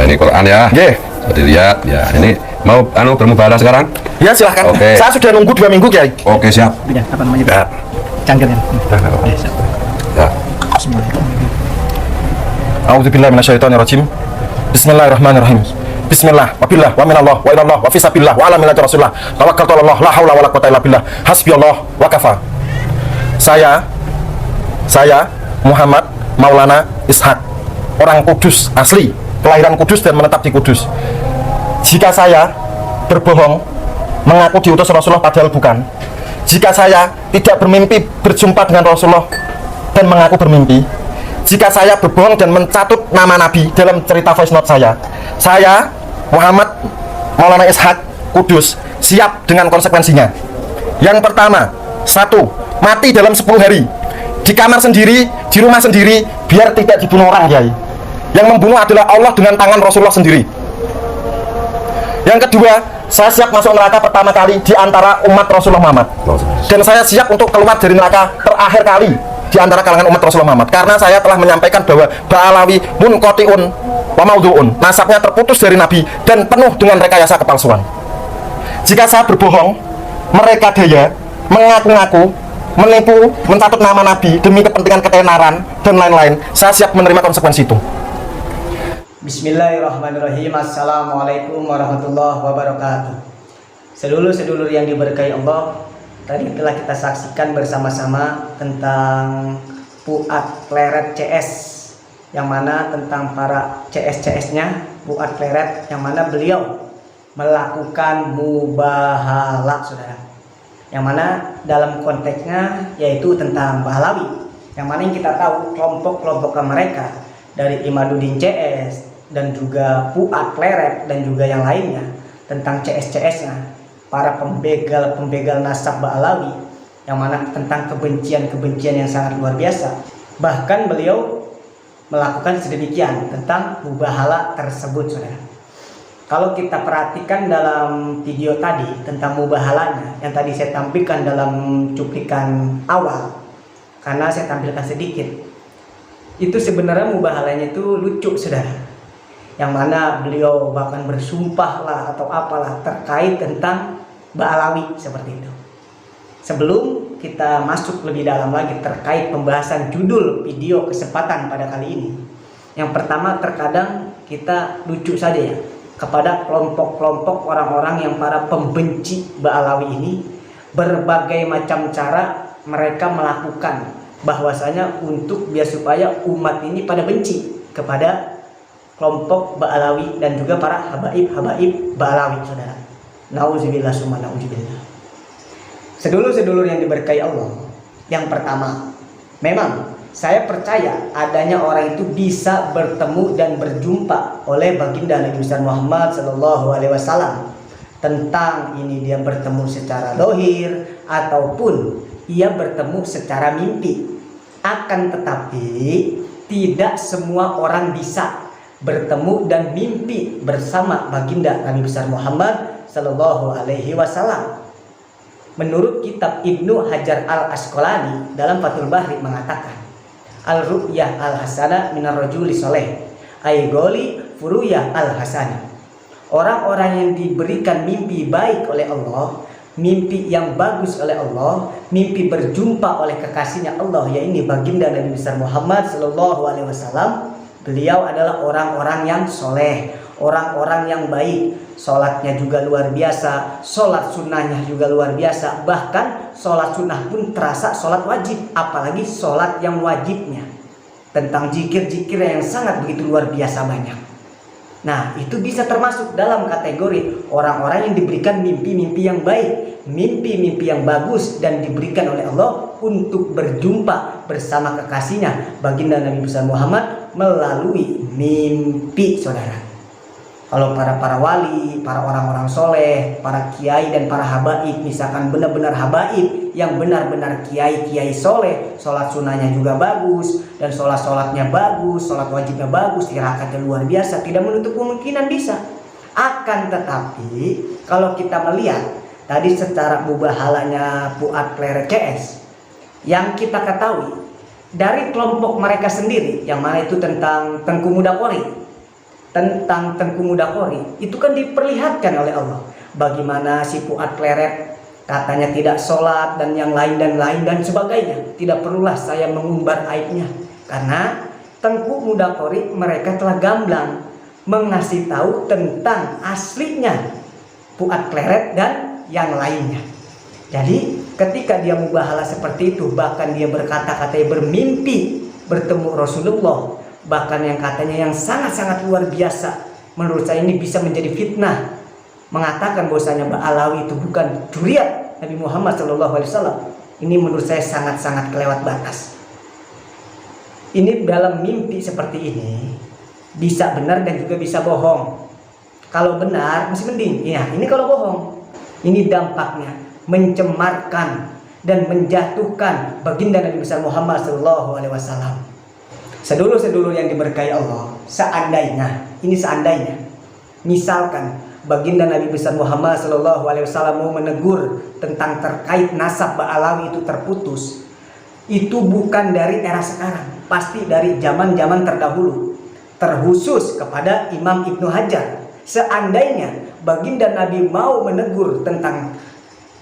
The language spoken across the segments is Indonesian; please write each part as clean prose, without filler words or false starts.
ini Quran ya. Nggih. Seperti lihat ya. Ini mau bermubahalah sekarang? Ya silahkan. Oke. Saya sudah nunggu 2 minggu, Kiai. Oke, siap. Ya, apa namanya? Ya. Cangkir ya. Ya. A'udzubillahi minasyaitonirrajim. Bismillahirrahmanirrahim. Bismillah, wabillah, wa minallah, wa ilallah, wa fisabillah, wa ala millati rasulillah. Tawakkaltu 'alallah, la haula wala quwwata illa billah. Hasbiyallah wa kafa. Saya Muhammad Maulana Ishak, orang Kudus asli, kelahiran Kudus dan menetap di Kudus. Jika saya berbohong, mengaku diutus Rasulullah padahal bukan. Jika saya tidak bermimpi berjumpa dengan Rasulullah dan mengaku bermimpi. Jika saya berbohong dan mencatut nama Nabi dalam cerita voice note saya Muhammad Maulana Ishak Kudus siap dengan konsekuensinya. Yang pertama, 1. Mati dalam 10 hari di kamar sendiri, di rumah sendiri, biar tidak dibunuh orang, Kiai. Yang membunuh adalah Allah dengan tangan Rasulullah sendiri. Yang kedua, saya siap masuk neraka pertama kali di antara umat Rasulullah Muhammad. Dan saya siap untuk keluar dari neraka terakhir kali di antara kalangan umat Rasulullah Muhammad, karena saya telah menyampaikan bahwa Ba'alawi munqati'un wa maudhu'un, nasabnya terputus dari Nabi dan penuh dengan rekayasa kepalsuan. Jika saya berbohong, mereka daya, mengaku-ngaku, menipu, mencatut nama Nabi demi kepentingan ketenaran dan lain-lain, saya siap menerima konsekuensi itu. Bismillahirrahmanirrahim. Assalamualaikum warahmatullahi wabarakatuh. Sedulur-sedulur yang diberkahi Allah, tadi telah kita saksikan bersama-sama tentang Fuad Pleret CS, yang mana tentang para CS-CS-nya Fuad Pleret, yang mana beliau melakukan mubahalah, saudara. Yang mana dalam konteksnya yaitu tentang Bahlawi, yang mana yang kita tahu kelompok-kelompok mereka dari Imaduddin CS dan juga Fuad Pleret dan juga yang lainnya tentang CS-CS-nya, para pembegal nasab Ba'alawi, yang mana tentang kebencian-kebencian yang sangat luar biasa. Bahkan beliau melakukan sedemikian tentang mubahalah tersebut, saudara. Kalau kita perhatikan dalam video tadi tentang mubahalanya yang tadi saya tampilkan dalam cuplikan awal, karena saya tampilkan sedikit, itu sebenarnya mubahalanya itu lucu, saudara. Yang mana beliau bahkan bersumpah lah atau apalah terkait tentang Ba'alawi seperti itu. Sebelum kita masuk lebih dalam lagi terkait pembahasan judul video kesempatan pada kali ini, yang pertama, terkadang kita lucu saja ya kepada kelompok-kelompok orang-orang yang para pembenci Ba'alawi ini. Berbagai macam cara mereka melakukan bahwasanya untuk biar supaya umat ini pada benci kepada kelompok Ba'alawi dan juga para habaib Ba'alawi, saudara. Nauzubillah summa nauzubillah. Sedulur-sedulur yang diberkahi Allah, yang pertama, memang saya percaya adanya orang itu bisa bertemu dan berjumpa oleh baginda Nabi besar Muhammad Sallallahu Alaihi Wasallam. Tentang ini dia bertemu secara dohir ataupun ia bertemu secara mimpi. Akan tetapi tidak semua orang bisa bertemu dan mimpi bersama baginda Nabi besar Muhammad Sallallahu Alaihi Wasallam. Menurut kitab Ibnu Hajar Al-Asqalani dalam Fathul Bari mengatakan, al-ru'yah al-hasanah minar rajuli soleh ay goli furuyah al-hasanah. Orang-orang yang diberikan mimpi baik oleh Allah, mimpi yang bagus oleh Allah, mimpi berjumpa oleh kekasihnya Allah, yaitu baginda Nabi besar Muhammad Sallallahu Alaihi Wasallam. Beliau adalah orang-orang yang soleh, orang-orang yang baik. Sholatnya juga luar biasa, sholat sunnahnya juga luar biasa. Bahkan sholat sunnah pun terasa sholat wajib, apalagi sholat yang wajibnya. Tentang zikir-zikir yang sangat begitu luar biasa banyak. Nah, itu bisa termasuk dalam kategori orang-orang yang diberikan mimpi-mimpi yang baik, mimpi-mimpi yang bagus, dan diberikan oleh Allah untuk berjumpa bersama kekasihnya baginda Nabi besar Muhammad melalui mimpi, saudara. Kalau para wali, para orang-orang soleh, para kiai dan para habaib, misalkan benar-benar habaib yang benar-benar kiai soleh, sholat sunnahnya juga bagus dan sholatnya bagus, sholat wajibnya bagus, tirakatnya luar biasa, tidak menutup kemungkinan bisa. Akan tetapi kalau kita melihat tadi secara mubahalanya Fuad Pleret CS, yang kita ketahui dari kelompok mereka sendiri, yang mana itu tentang Tengku Muda Polri, tentang Tengku Mudakori itu kan diperlihatkan oleh Allah bagaimana si Fuad Kleret katanya tidak sholat dan yang lain dan sebagainya. Tidak perlulah saya mengumbar aibnya, karena Tengku Mudakori mereka telah gamblang mengasih tahu tentang aslinya Fuad Kleret dan yang lainnya. Jadi ketika dia mubahalah seperti itu, bahkan dia katanya bermimpi bertemu Rasulullah, bahkan yang katanya yang sangat-sangat luar biasa, menurut saya ini bisa menjadi fitnah, mengatakan bahwasanya Mbak Alawi itu bukan juriat Nabi Muhammad SAW. Ini menurut saya sangat-sangat kelewat batas. Ini dalam mimpi seperti ini bisa benar dan juga bisa bohong. Kalau benar masih mending, ya. Ini kalau bohong, ini dampaknya mencemarkan dan menjatuhkan baginda Nabi besar Muhammad SAW. Sedulur-sedulur yang diberkahi Allah, seandainya misalkan baginda Nabi besar Muhammad SAW mau menegur tentang terkait nasab Ba'alawi itu terputus, itu bukan dari era sekarang, pasti dari zaman-zaman terdahulu, terkhusus kepada Imam Ibnu Hajar. Seandainya baginda Nabi mau menegur tentang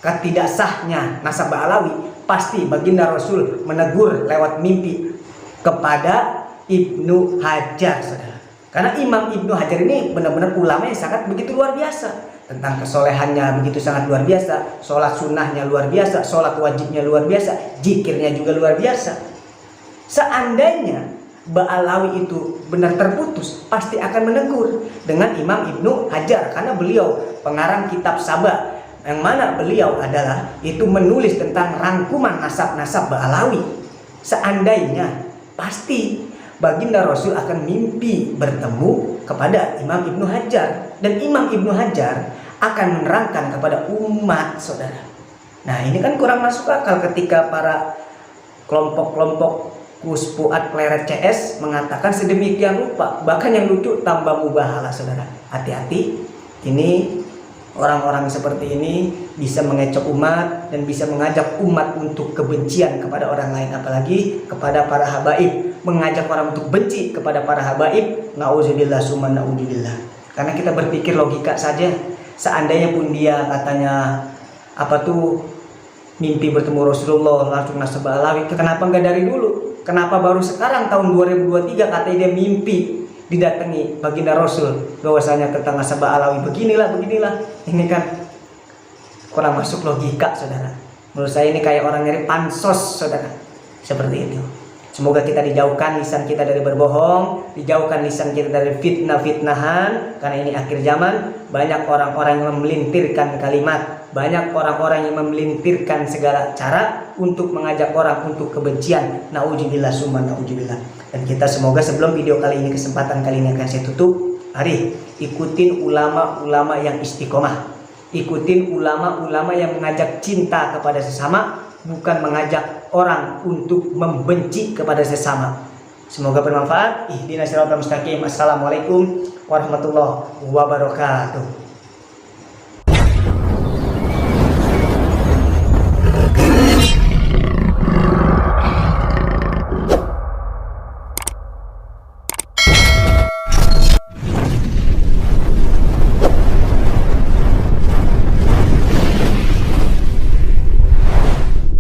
ketidaksahnya nasab Ba'alawi, pasti baginda Rasul menegur lewat mimpi kepada Ibnu Hajar, saudara. Karena Imam Ibnu Hajar ini benar-benar ulama yang sangat begitu luar biasa. Tentang kesolehannya begitu sangat luar biasa, sholat sunnahnya luar biasa, sholat wajibnya luar biasa, zikirnya juga luar biasa. Seandainya Ba'alawi itu benar terputus, pasti akan menegur dengan Imam Ibnu Hajar, karena beliau pengarang kitab Saba, yang mana beliau adalah itu menulis tentang rangkuman nasab-nasab Ba'alawi. Seandainya pasti baginda Rasul akan mimpi bertemu kepada Imam Ibnu Hajar, dan Imam Ibnu Hajar akan menerangkan kepada umat, saudara. Nah, ini kan kurang masuk akal ketika para kelompok-kelompok Gus Fuad Kleret CS mengatakan sedemikian rupa. Bahkan yang lucu tambah mubahalah, saudara. Hati-hati, ini orang-orang seperti ini bisa mengecoh umat dan bisa mengajak umat untuk kebencian kepada orang lain, apalagi kepada para habaib, mengajak orang untuk benci kepada para habaib. Nauzubillah summa nauzubillah. Karena kita berpikir logika saja, seandainya pun dia katanya mimpi bertemu Rasulullah langsung nasab Ba'alawi, kenapa enggak dari dulu? Kenapa baru sekarang tahun 2023 katanya dia mimpi didatangi baginda Rasul bahwasanya tentang nasab Ba'alawi beginilah. Ini kan kurang masuk logika, saudara. Menurut saya ini kayak orang nyari pansos, saudara. Seperti itu. Semoga kita dijauhkan lisan kita dari berbohong, dijauhkan lisan kita dari fitnah-fitnahan, karena ini akhir zaman. Banyak orang-orang yang memelintirkan kalimat, banyak orang-orang yang memelintirkan segala cara untuk mengajak orang untuk kebencian. Nauzubillah summa nauzubillah. Dan kita semoga sebelum video kali ini, kesempatan kali ini akan saya tutup, mari ikutin ulama-ulama yang istiqomah, ikutin ulama-ulama yang mengajak cinta kepada sesama, bukan mengajak orang untuk membenci kepada sesama. Semoga bermanfaat. Ihdinas siratal mustaqim. Assalamualaikum warahmatullahi wabarakatuh.